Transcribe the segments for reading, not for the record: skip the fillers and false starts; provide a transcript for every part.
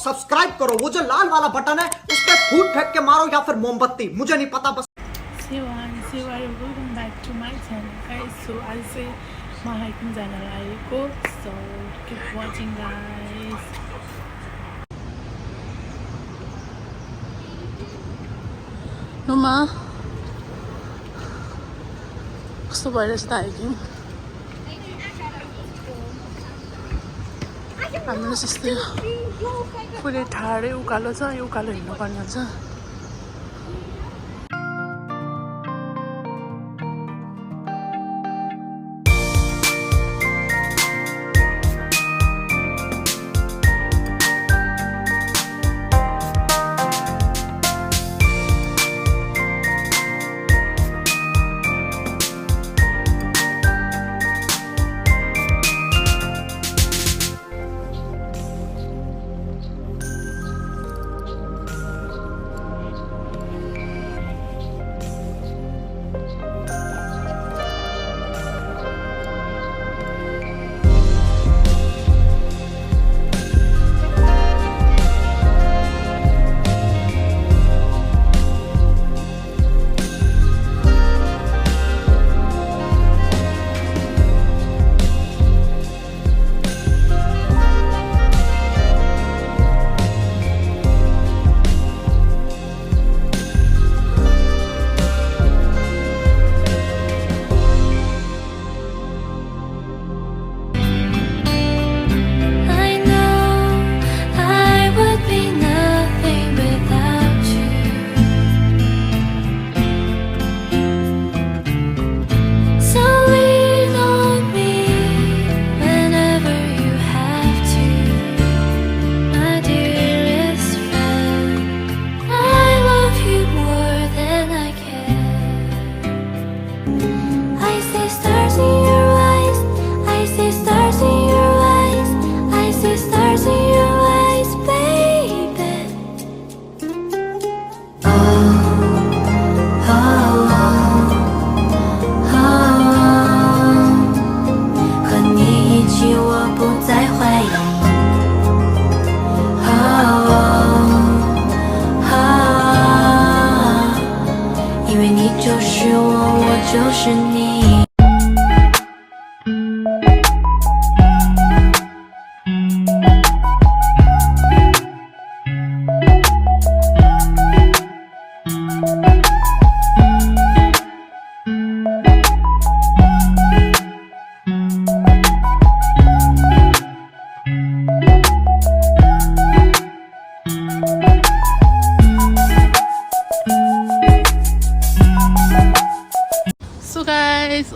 Subscribe करो, वो जो लाल वाला बटन है उस पर फूट फेंक के मारो या फिर मोमबत्ती, मुझे नहीं पता बस। Welcome back to my channel guys. So आज से म हाइकिङ जान लागेको, so keep watching guys. नुमा कस्तो भइरहेछ त हाइकिङ? हाम्रो जस्तै पुरै ठाडै उकालो छ, यो उकालो हिँड्नुपर्ने हुन्छ।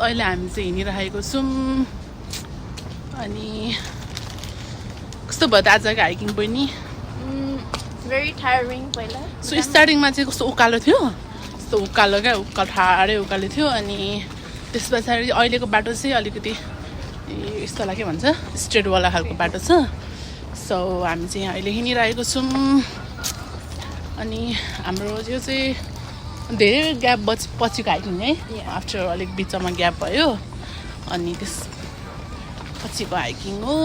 अहिले हामी चाहिँ हिँडिरहेको छौँ। अनि कस्तो भयो त आजको हाइकिङ पनि? Very tiring पहिला। सो स्टार्टिङमा चाहिँ कस्तो उकालो थियो, यस्तो उकालो क्या, उकालो ठाडै उकालो थियो। अनि त्यस पछाडि अहिलेको बाटो चाहिँ अलिकति यस्तोलाई के भन्छ, स्ट्रेटवाला खालको बाटो छ। सो हामी चाहिँ अहिले हिँडिरहेको छौँ। अनि हाम्रो यो चाहिँ धेरै ग्याप पछिको हाइकिङ है, आफ्टर अलिक बिचमा ग्याप भयो। अनि त्यस पछिको हाइकिङ हो।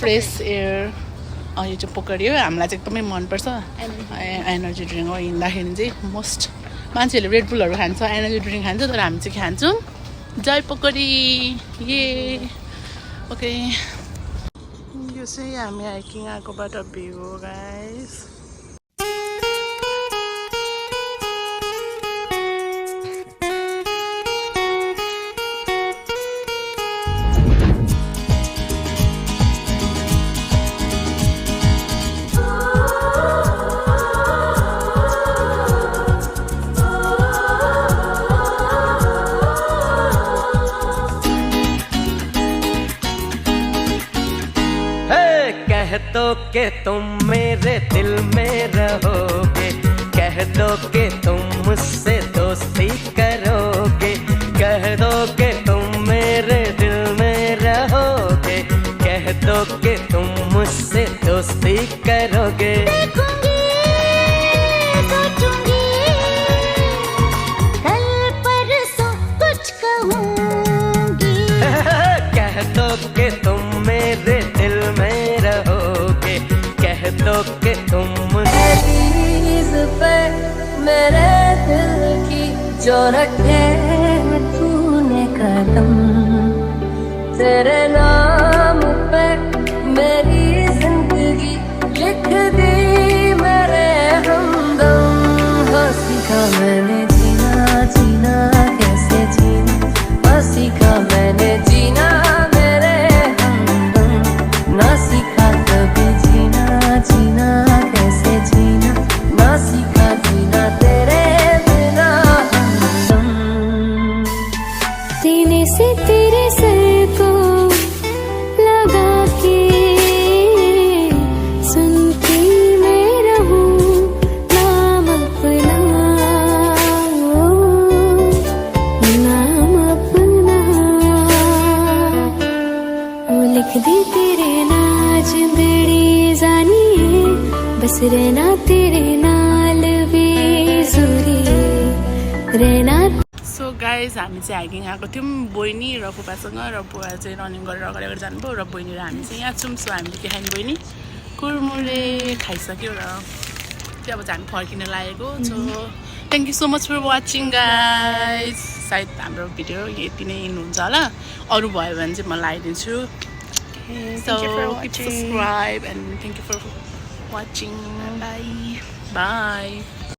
फ्रेस एयर, यो चाहिँ पोकरी हो, हामीलाई चाहिँ एकदमै मनपर्छ। एनर्जी ड्रिङ्क हो, हिँड्दाखेरि चाहिँ मोस्ट मान्छेहरूले रेडबुलहरू खान्छ, एनर्जी ड्रिङ्क खान्छ, तर हामी चाहिँ खान्छौँ जय पोकरी। ये ओके, यो चाहिँ हामी हाइकिङ आएकोबाट भ्यू हो गाइस। कह दो कि तुम मेरे दिल में रहोगे, कह दो कि तुम मुझसे दोस्ती करोगे, कह दो कि तुम मेरे दिल में रहोगे, कह दो कि तुम मुझसे दोस्ती करोगे। देखूंगी, सोचूंगी, कल परसों कुछ कहूंगी। कह दो कि तुम मेरे दिल में जो रखे तूने कदम, तेरे नाम पे मेरी जिंदगी लिख दी मेरे हमदम। हो सीखा मैंने जीना, जीना कैसे जीना, हो सीखा मैंने जीना मेरे हमदम। ना सीखा कभी जीना, जीना कैसे जीना, ना सीखा जीना तेरे बिना हमदम। सीने से तेरे सर को लगा के सुनती मैं रहूं नाम अपना, नाम अपना। वो लिख दे तेरे नाज बड़ी जानिए, बस रहना तेरे नाल बेजुरी रहना। सो गाइज हामी चाहिँ हाइकिङ आएको थियौँ बहिनी र फुपासँग, र बुवा चाहिँ रनिङ गरेर अगाडि अगाडि जानुभयो, र बहिनी र हामी चाहिँ यहाँ छौँ। सो हामीले के खायौँ बहिनी? कुरमुरे खाइसक्यो र त्यो अब चाहिँ हामी फर्किन लागेको। So thank you so much for watching guys. सायद हाम्रो भिडियो यति नै हुन्छ होला, अरू भयो भने चाहिँ म लगाइदिन्छु। So subscribe and thank you for watching. Bye by.